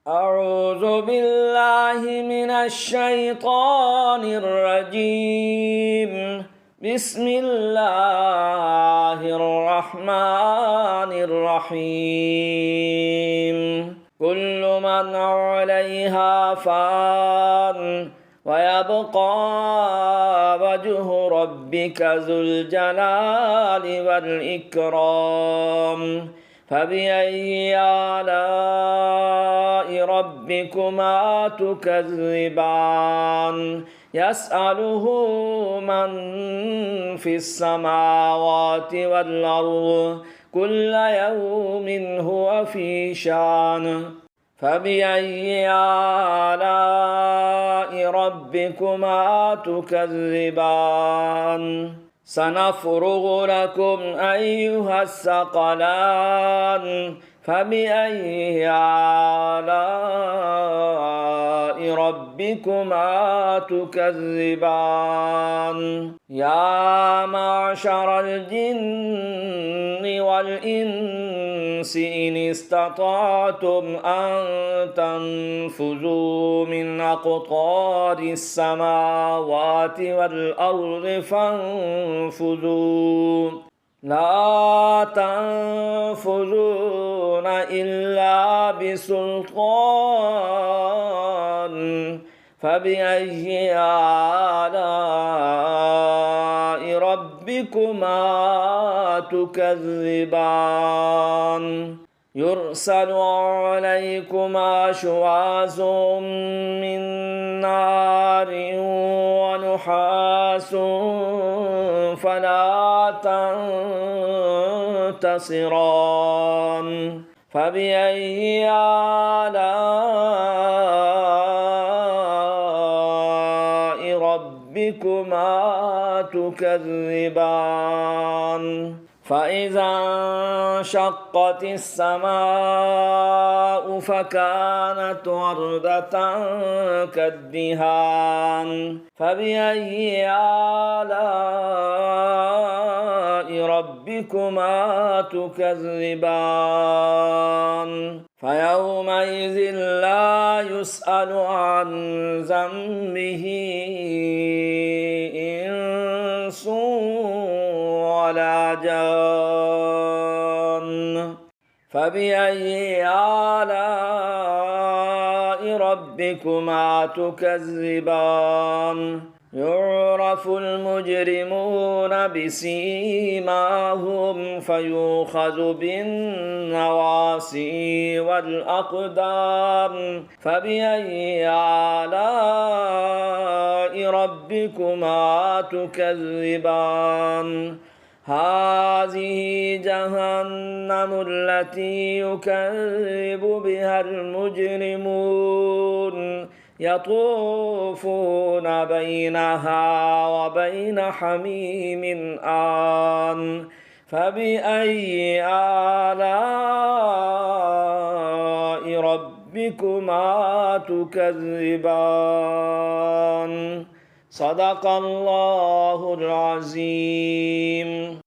أعوذ بالله من الشيطان الرجيم. بسم الله الرحمن الرحيم. كل من عليها فان ويبقى وجه ربك ذو الجلال والإكرام. فبأي آلاء ربكما تكذبان؟ يسأله من في السماوات والأرض كل يوم هو في شأن. فبأي آلاء ربكما تكذبان؟ سنفرغ لكم أيها الثقلان. فبأي آلاء ربكما تكذبان؟ يا معشر الجن والإنس إن استطعتم أن تنفذوا من أقطار السماوات والأرض فانفذوا لا تنفذون إلا بسلطان. فبأي آلاء ربكما تكذبان؟ يرسل عليكما شواظ من نار ونحاس فلا تنتصران. فبأي آلاء ربكما تكذبان؟ فإذا انشقت السماء فكانت وردة كالدهان. فبأي آلاء ربكما تكذبان؟ فيومئذ لا يسأل عن ذنبه إنس ولا جان. فبأي آلاء ربكما تكذبان؟ يعرف المجرمون بسيماهم فيؤخذ بالنواصي والأقدام. فبأي آلاء ربكما تكذبان؟ هذه جهنم التي يكذب بها المجرمون يطوفون بينها وبين حميم آن. فبأي آلاء ربكما تكذبان؟ صدق الله العظيم.